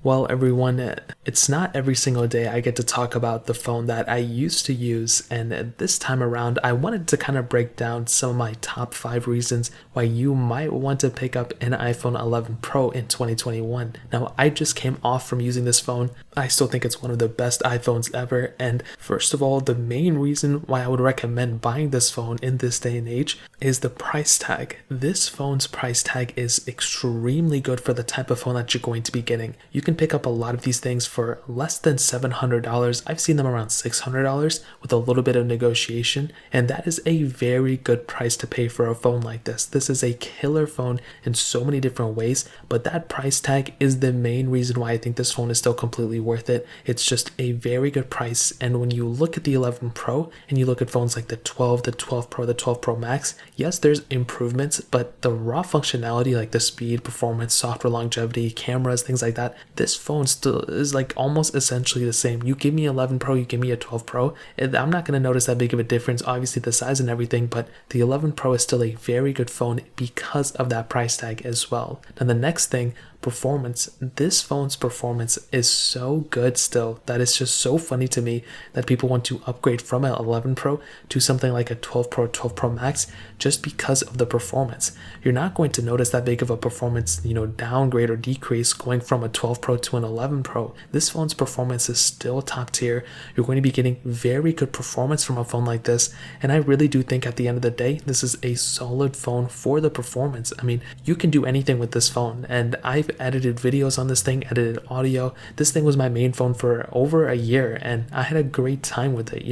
Well, everyone, it's not every single day I get to talk about the phone that I used to use, and this time around, I wanted to kind of break down some of my top 5 reasons why you might want to pick up an iPhone 11 Pro in 2021. Now, I just came off from using this phone. I still think it's one of the best iPhones ever, and first of all, the main reason why I would recommend buying this phone in this day and age is the price tag. This phone's price tag is extremely good for the type of phone that you're going to be getting. You can pick up a lot of these things for less than $700. I've seen them around $600 with a little bit of negotiation, and that is a very good price to pay for a phone like this. This is a killer phone in so many different ways, but that price tag is the main reason why I think this phone is still completely worth it. It's just a very good price, and when you look at the 11 Pro and you look at phones like the 12, the 12 Pro, the 12 Pro Max, yes, there's improvements, but the raw functionality like the speed, performance, software longevity, cameras, things like that, this phone still is like almost essentially the same. You give me 11 Pro, you give me a 12 Pro, and I'm not going to notice that big of a difference, obviously the size and everything, but the 11 Pro is still a very good phone because of that price tag as well. Now the next thing, performance. This phone's performance is so good still that it's just so funny to me that people want to upgrade from an 11 Pro to something like a 12 Pro, 12 Pro Max just because of the performance. You're not going to notice that big of a performance, downgrade or decrease going from a 12 Pro to an 11 Pro. This phone's performance is still top tier. You're going to be getting very good performance from a phone like this, and I really do think at the end of the day, this is a solid phone for the performance. I mean, you can do anything with this phone, and I've edited videos on this thing, edited audio. This thing was my main phone for over a year, and I had a great time with it,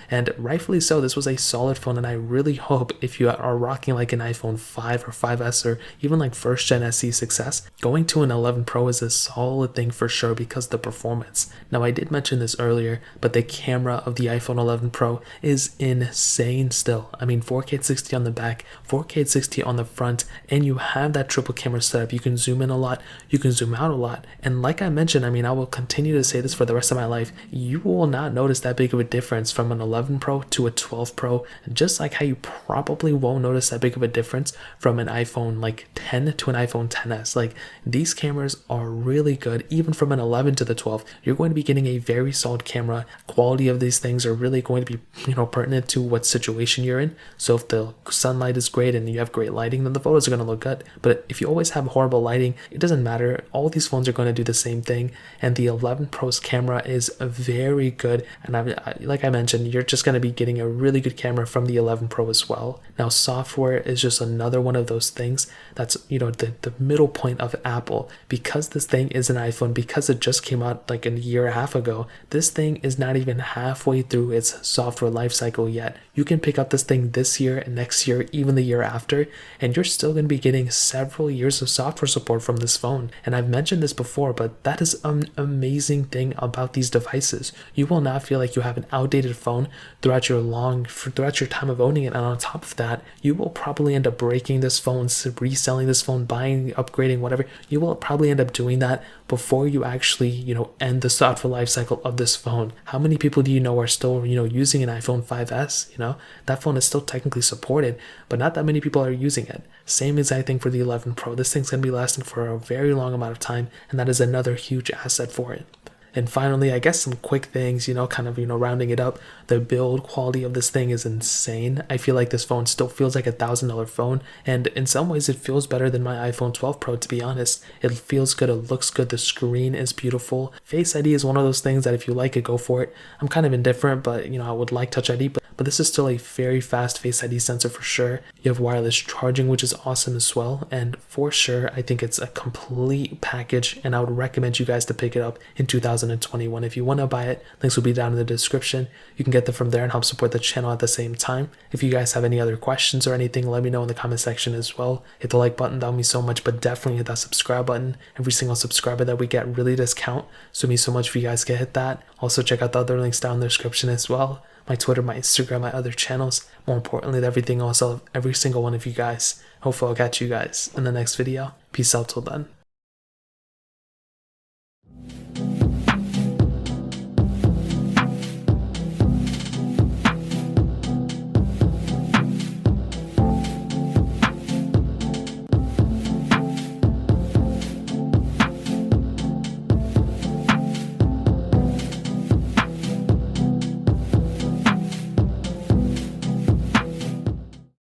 and rightfully so. This was a solid phone, and I really hope if you are rocking like an iPhone 5 or 5S or even like first gen SE success, going to an 11 Pro is a solid thing for sure because of the performance. Now, I did mention this earlier, but the camera of the iPhone 11 Pro is insane still. I mean, 4K 60 on the back, 4K 60 on the front, and you have that triple camera setup. You can zoom in a lot, you can zoom out a lot, and like I mentioned, I will continue to say this for the rest of my life, you will not notice that big of a difference from an 11 Pro to a 12 Pro, just like how you probably won't notice that big of a difference from an iPhone like 10 to an iPhone 10s. Like, these cameras are really good. Even from an 11 to the 12, you're going to be getting a very solid camera. Quality of these things are really going to be pertinent to what situation you're in. So if the sunlight is great and you have great lighting, then the photos are going to look good. But if you always have horrible lighting, it doesn't matter. All these phones are going to do the same thing, and the 11 Pro's camera is very good, and like I mentioned, you're just going to be getting a really good camera from the 11 Pro as well. Now, software is just another one of those things that's the middle point of Apple. Because this thing is an iPhone, because it just came out like a year and a half ago, this thing is not even halfway through its software lifecycle yet. You can pick up this thing this year and next year, even the year after, and you're still going to be getting several years of software support from this phone. And I've mentioned this before, but that is an amazing thing about these devices. You will not feel like you have an outdated phone throughout your time of owning it. And on top of that, you will probably end up breaking this phone, reselling this phone, buying, upgrading, whatever. You will probably end up doing that before you actually, end the software life cycle of this phone. How many people do you know are still, using an iPhone 5S? That phone is still technically supported, but not that many people are using it. Same exact thing for the 11 Pro. This thing's going to be lasting for a very long amount of time, and that is another huge asset for it. And finally, I guess some quick things, rounding it up. The build quality of this thing is insane. I feel like this phone still feels like $1,000 phone, and in some ways it feels better than my iPhone 12 Pro, to be honest. It feels good, it looks good, the screen is beautiful. Face ID is one of those things that if you like it, go for it. I'm kind of indifferent, but I would like Touch ID, but this is still a very fast Face ID sensor for sure. You have wireless charging, which is awesome as well, and for sure, I think it's a complete package, and I would recommend you guys to pick it up in 2021. If you want to buy it, links will be down in the description. You can get them from there and help support the channel at the same time. If you guys have any other questions or anything, let me know in the comment section as well. Hit the like button, that would mean so much, but definitely hit that subscribe button. Every single subscriber that we get really does count, so it means so much if you guys can hit that. Also, check out the other links down in the description as well. My Twitter, my Instagram, my other channels. More importantly, everything else of every single one of you guys. Hopefully I'll catch you guys in the next video. Peace out till then.